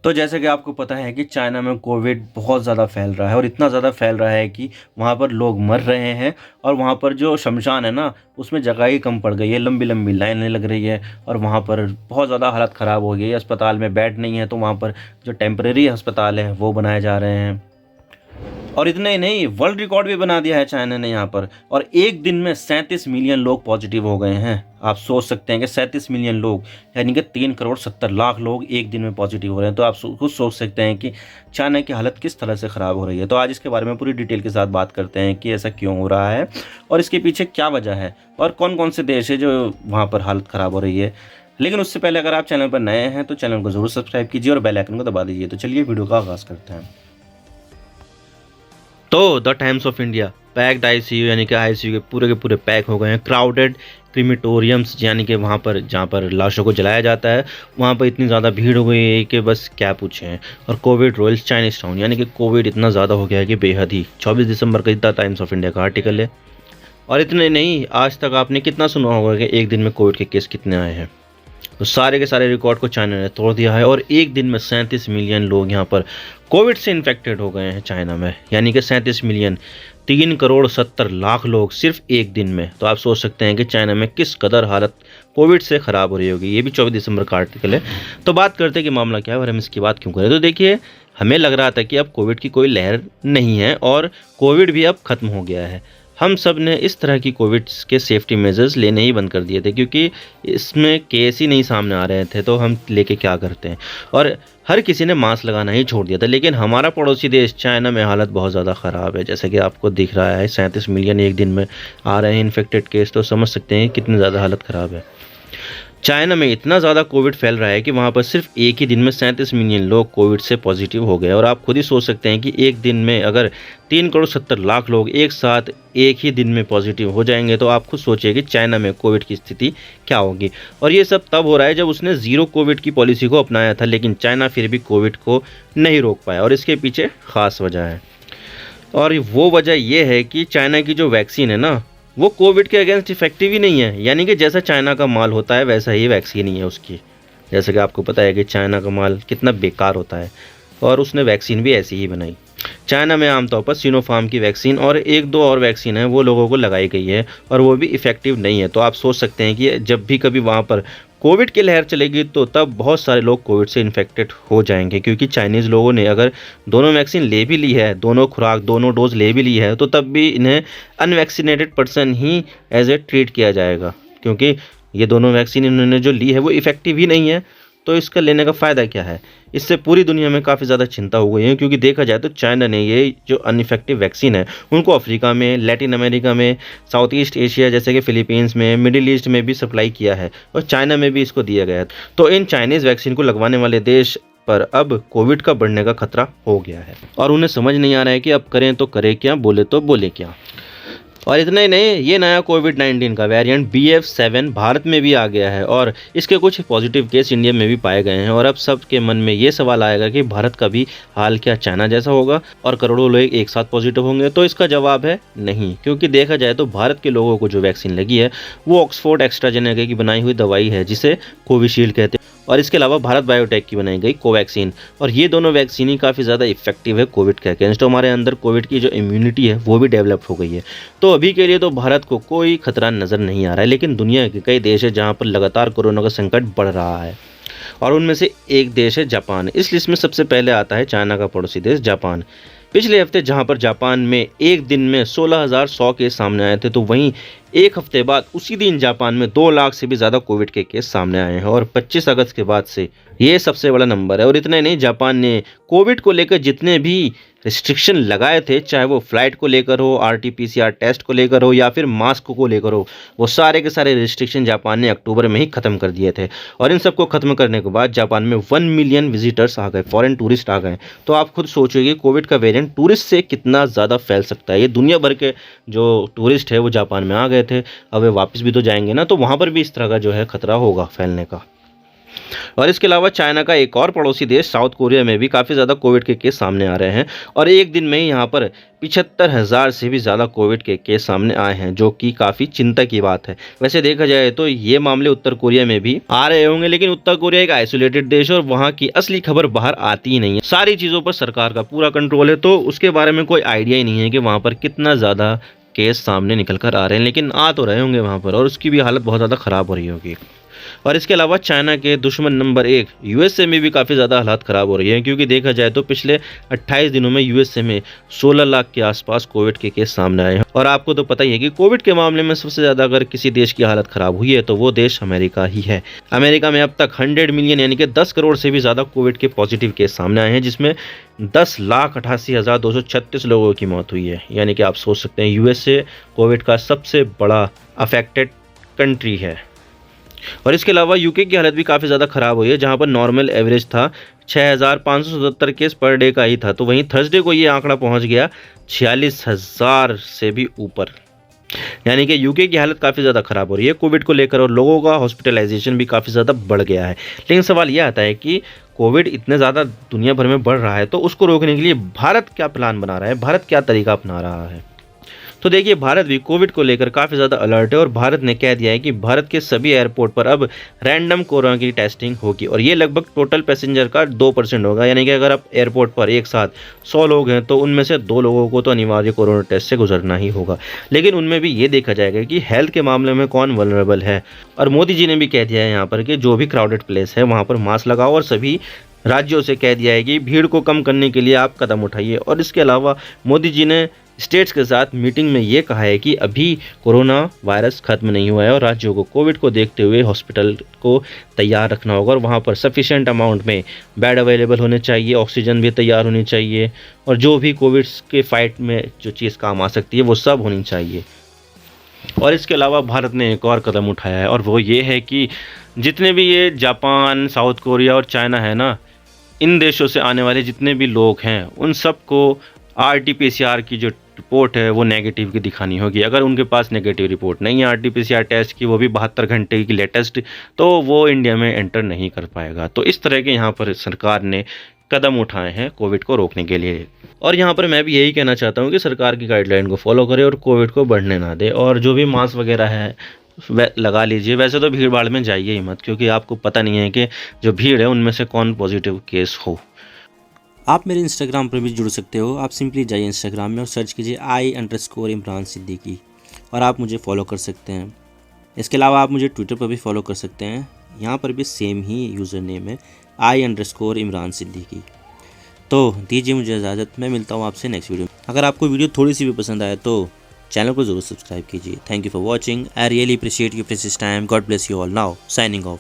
तो जैसे कि आपको पता है कि चाइना में कोविड बहुत ज़्यादा फैल रहा है और इतना ज़्यादा फैल रहा है कि वहाँ पर लोग मर रहे हैं और वहाँ पर जो शमशान है ना, उसमें जगह ही कम पड़ गई है, लंबी-लंबी लाइनें लग रही है और वहाँ पर बहुत ज़्यादा हालत ख़राब हो गई है। अस्पताल में बेड नहीं है, तो वहाँ पर जो टेम्परेरी अस्पताल हैं, वो बनाए जा रहे हैं। और इतना ही नहीं, वर्ल्ड रिकॉर्ड भी बना दिया है चाइना ने यहाँ पर। और एक दिन में 37 मिलियन लोग पॉजिटिव हो गए हैं। आप सोच सकते हैं कि 37 मिलियन लोग, यानी कि 3 करोड़ 70 लाख लोग एक दिन में पॉजिटिव हो रहे हैं। तो आप खुद सोच सकते हैं कि चाइना की हालत किस तरह से ख़राब हो रही है। तो आज इसके बारे में पूरी डिटेल के साथ बात करते हैं कि ऐसा क्यों हो रहा है और इसके पीछे क्या वजह है और कौन कौन से देश है जो वहाँ पर हालत ख़राब हो रही है। लेकिन उससे पहले अगर आप चैनल पर नए हैं तो चैनल को ज़रूर सब्सक्राइब कीजिए और बेल आइकन को दबा दीजिए। तो चलिए वीडियो का आगाज़ करते हैं। तो the times of India, packed ICU यानी कि आईसीयू के पूरे पैक हो गए हैं। क्राउडेड क्रीमेटोरियम्स यानी कि वहाँ पर जहाँ पर लाशों को जलाया जाता है, वहाँ पर इतनी ज़्यादा भीड़ हो गई है कि बस क्या पूछें। और कोविड रॉयल्स चाइनीज टाउन, यानी कि कोविड इतना ज़्यादा हो गया है कि बेहद ही। 24 दिसंबर का द टाइम्स ऑफ इंडिया का आर्टिकल है। और इतने नहीं, आज तक आपने कितना सुना होगा कि एक दिन में कोविड के केस कितने आए हैं। तो सारे के सारे रिकॉर्ड को चाइना ने तोड़ दिया है और एक दिन में 37 मिलियन लोग यहाँ पर कोविड से इन्फेक्टेड हो गए हैं चाइना में, यानी कि 37 मिलियन, 3 करोड़ 70 लाख लोग सिर्फ एक दिन में। तो आप सोच सकते हैं कि चाइना में किस कदर हालत कोविड से ख़राब हो रही होगी। ये भी 24 दिसंबर का आर्टिकल है। तो बात करते हैं कि मामला क्या है और हम इसकी बात क्यों करें। तो देखिए, हमें लग रहा था कि अब कोविड की कोई लहर नहीं है और कोविड भी अब ख़त्म हो गया है। हम सब ने इस तरह की कोविड के सेफ्टी मेजर्स लेने ही बंद कर दिए थे, क्योंकि इसमें केस ही नहीं सामने आ रहे थे, तो हम लेके क्या करते हैं। और हर किसी ने मास्क लगाना ही छोड़ दिया था। लेकिन हमारा पड़ोसी देश चाइना में हालत बहुत ज़्यादा ख़राब है। जैसे कि आपको दिख रहा है 37 मिलियन एक दिन में आ रहे हैं इन्फेक्टेड केस, तो समझ सकते हैं कितनी ज़्यादा हालत ख़राब है। चाइना में इतना ज़्यादा कोविड फैल रहा है कि वहाँ पर सिर्फ एक ही दिन में 37 मिलियन लोग कोविड से पॉजिटिव हो गए। और आप खुद ही सोच सकते हैं कि एक दिन में अगर 3 करोड़ 70 लाख लोग एक साथ एक ही दिन में पॉजिटिव हो जाएंगे, तो आप खुद सोचिए कि चाइना में कोविड की स्थिति क्या होगी। और ये सब तब हो रहा है जब उसने ज़ीरो कोविड की पॉलिसी को अपनाया था, लेकिन चाइना फिर भी कोविड को नहीं रोक पाया। और इसके पीछे ख़ास वजह है, और वो वजह ये है कि चाइना की जो वैक्सीन है ना, वो कोविड के अगेंस्ट इफेक्टिव ही नहीं है। यानी कि जैसा चाइना का माल होता है वैसा ही वैक्सीन ही है उसकी। जैसे कि आपको पता है कि चाइना का माल कितना बेकार होता है, और उसने वैक्सीन भी ऐसी ही बनाई। चाइना में आमतौर पर सिनोफार्म की वैक्सीन और एक दो और वैक्सीन है वो लोगों को लगाई गई है, और वो भी इफेक्टिव नहीं है। तो आप सोच सकते हैं कि जब भी कभी वहाँ पर कोविड की लहर चलेगी तो तब बहुत सारे लोग कोविड से इन्फेक्टेड हो जाएंगे, क्योंकि चाइनीज़ लोगों ने अगर दोनों वैक्सीन ले भी ली है, दोनों खुराक दोनों डोज ले भी ली है, तो तब भी इन्हें अनवैक्सीनेटेड पर्सन ही एज ए ट्रीट किया जाएगा, क्योंकि ये दोनों वैक्सीन इन्होंने जो ली है वो इफ़ेक्टिव ही नहीं है। तो इसका लेने का फ़ायदा क्या है। इससे पूरी दुनिया में काफ़ी ज़्यादा चिंता हो गई है, क्योंकि देखा जाए तो चाइना ने ये जो अनइफेक्टिव वैक्सीन है उनको अफ्रीका में, लैटिन अमेरिका में, साउथ ईस्ट एशिया जैसे कि फिलीपींस में, मिडिल ईस्ट में भी सप्लाई किया है, और चाइना में भी इसको दिया गया है। तो इन चाइनीज़ वैक्सीन को लगवाने वाले देश पर अब कोविड का बढ़ने का खतरा हो गया है, और उन्हें समझ नहीं आ रहा है कि अब करें तो करें क्या, बोले तो बोले क्या। और इतना ही नहीं, ये नया कोविड-19 का वेरिएंट BF7 भारत में भी आ गया है, और इसके कुछ पॉजिटिव केस इंडिया में भी पाए गए हैं। और अब सबके मन में ये सवाल आएगा कि भारत का भी हाल क्या चाइना जैसा होगा और करोड़ों लोग एक साथ पॉजिटिव होंगे। तो इसका जवाब है नहीं, क्योंकि देखा जाए तो भारत के लोगों को जो वैक्सीन लगी है वो ऑक्सफोर्ड एस्ट्राजेनेका की बनाई हुई दवाई है, जिसे कोविशील्ड कहते हैं, और इसके अलावा भारत बायोटेक की बनाई गई कोवैक्सीन। और ये दोनों वैक्सीन ही काफ़ी ज़्यादा इफेक्टिव है कोविड के अगेंस्ट। तो हमारे अंदर कोविड की जो इम्यूनिटी है वो भी डेवलप हो गई है। तो अभी के लिए तो भारत को कोई खतरा नज़र नहीं आ रहा है, लेकिन दुनिया के कई देश है जहाँ पर लगातार कोरोना का संकट बढ़ रहा है, और उनमें से एक देश है जापान। इस लिस्ट में सबसे पहले आता है चाइना का पड़ोसी देश जापान। पिछले हफ्ते जहां पर जापान में एक दिन में 16,100 केस सामने आए थे, तो वहीं एक हफ्ते बाद उसी दिन जापान में 2 लाख से भी ज़्यादा कोविड के केस सामने आए हैं, और 25 अगस्त के बाद से ये सबसे बड़ा नंबर है। और इतना ही नहीं, जापान ने कोविड को लेकर जितने भी रिस्ट्रिक्शन लगाए थे, चाहे वो फ्लाइट को लेकर हो, RT-PCR टेस्ट को लेकर हो, या फिर मास्क को लेकर हो, वो सारे के सारे रिस्ट्रिक्शन जापान ने अक्टूबर में ही ख़त्म कर दिए थे। और इन सबको ख़त्म करने के बाद जापान में 1 मिलियन विजिटर्स आ गए, फॉरेन टूरिस्ट आ गए। तो आप खुद सोचिए कोविड का वेरिएंट टूरिस्ट से कितना ज़्यादा फैल सकता है। ये दुनिया भर के जो टूरिस्ट है वो जापान में आ गए थे, अब वे वापस भी तो जाएंगे ना, तो वहाँ पर भी इस तरह का जो है खतरा होगा फैलने का। और इसके अलावा चाइना का एक और पड़ोसी देश साउथ कोरिया में भी काफ़ी ज़्यादा कोविड के केस सामने आ रहे हैं और एक दिन में ही यहाँ पर 75,000 से भी ज़्यादा कोविड के केस सामने आए हैं, जो कि काफ़ी चिंता की बात है। वैसे देखा जाए तो ये मामले उत्तर कोरिया में भी आ रहे होंगे, लेकिन उत्तर कोरिया एक आइसोलेटेड देश है और वहाँ की असली खबर बाहर आती ही नहीं है। सारी चीज़ों पर सरकार का पूरा कंट्रोल है, तो उसके बारे में कोई आइडिया ही नहीं है कि वहाँ पर कितना ज़्यादा केस सामने निकल कर आ रहे हैं, लेकिन आ तो रहे होंगे वहाँ पर, और उसकी भी हालत बहुत ज़्यादा ख़राब हो रही होगी। और इसके अलावा चाइना के दुश्मन नंबर 1 यूएसए में भी काफ़ी ज़्यादा हालात ख़राब हो रही है, क्योंकि देखा जाए तो पिछले 28 दिनों में यूएसए में 16 लाख के आसपास कोविड के केस सामने आए हैं। और आपको तो पता ही है कि कोविड के मामले में सबसे ज़्यादा अगर किसी देश की हालत ख़राब हुई है तो वो देश अमेरिका ही है। अमेरिका में अब तक 100 मिलियन यानी कि 10 करोड़ से भी ज़्यादा कोविड के पॉजिटिव केस सामने आए हैं, जिसमें 10,88,236 लोगों की मौत हुई है। यानी कि आप सोच सकते हैं यूएसए कोविड का सबसे बड़ा अफेक्टेड कंट्री है। और इसके अलावा यूके की हालत भी काफ़ी ज़्यादा ख़राब हुई है, जहां पर नॉर्मल एवरेज था 6,577 केस पर डे का ही था, तो वहीं थर्सडे को ये आंकड़ा पहुंच गया 46,000 से भी ऊपर। यानी कि यूके की हालत काफ़ी ज़्यादा ख़राब हो रही है कोविड को लेकर, और लोगों का हॉस्पिटलाइजेशन भी काफ़ी ज़्यादा बढ़ गया है। लेकिन सवाल यह आता है कि कोविड इतने ज़्यादा दुनिया भर में बढ़ रहा है, तो उसको रोकने के लिए भारत क्या प्लान बना रहा है, भारत क्या तरीका अपना रहा है। तो देखिए, भारत भी कोविड को लेकर काफ़ी ज़्यादा अलर्ट है और भारत ने कह दिया है कि भारत के सभी एयरपोर्ट पर अब रैंडम कोरोना की टेस्टिंग होगी, और ये लगभग टोटल पैसेंजर का 2% होगा। यानी कि अगर आप एयरपोर्ट पर एक साथ 100 लोग हैं तो उनमें से 2 लोगों को तो अनिवार्य कोरोना टेस्ट से गुजरना ही होगा। लेकिन उनमें भी ये देखा जाएगा कि हेल्थ के मामले में कौन वल्नरेबल है। और मोदी जी ने भी कह दिया है यहाँ पर कि जो भी क्राउडेड प्लेस है वहाँ पर मास्क लगाओ, और सभी राज्यों से कह दिया है कि भीड़ को कम करने के लिए आप कदम उठाइए। और इसके अलावा मोदी जी ने स्टेट्स के साथ मीटिंग में ये कहा है कि अभी कोरोना वायरस खत्म नहीं हुआ है और राज्यों को कोविड को देखते हुए हॉस्पिटल को तैयार रखना होगा, और वहाँ पर सफिशिएंट अमाउंट में बेड अवेलेबल होने चाहिए, ऑक्सीजन भी तैयार होनी चाहिए, और जो भी कोविड के फाइट में जो चीज़ काम आ सकती है वो सब होनी चाहिए। और इसके अलावा भारत ने एक और कदम उठाया है, और वो ये है कि जितने भी ये जापान, साउथ कोरिया और चाइना है ना, इन देशों से आने वाले जितने भी लोग हैं उन सबको RT-PCR की जो रिपोर्ट है वो नेगेटिव की दिखानी होगी। अगर उनके पास नेगेटिव रिपोर्ट नहीं है RT-PCR टेस्ट की, वो भी 72 घंटे की लेटेस्ट, तो वो इंडिया में एंटर नहीं कर पाएगा। तो इस तरह के यहाँ पर सरकार ने कदम उठाए हैं कोविड को रोकने के लिए। और यहाँ पर मैं भी यही कहना चाहता हूँ कि सरकार की गाइडलाइन को फॉलो करें और कोविड को बढ़ने ना दे, और जो भी मास्क वगैरह है लगा लीजिए। वैसे तो भीड़ भाड़ में जाइए ही मत, क्योंकि आपको पता नहीं है कि जो भीड़ है उनमें से कौन पॉजिटिव केस हो। आप मेरे इंस्टाग्राम पर भी जुड़ सकते हो। आप सिंपली जाइए इंस्टाग्राम में और सर्च कीजिए I_इमरान सिद्दीकी, और आप मुझे फॉलो कर सकते हैं। इसके अलावा आप मुझे ट्विटर पर भी फॉलो कर सकते हैं, यहाँ पर भी सेम ही यूज़र नेम है I_इमरान सिद्दीकी। तो दीजिए मुझे इजाज़त, मैं मिलता हूँ आपसे नेक्स्ट वीडियो में। अगर आपको वीडियो थोड़ी सी भी पसंद आए तो चैनल को ज़रूर सब्सक्राइब कीजिए। Thank you for watching. I really appreciate your precious time. God bless you all. Now signing off.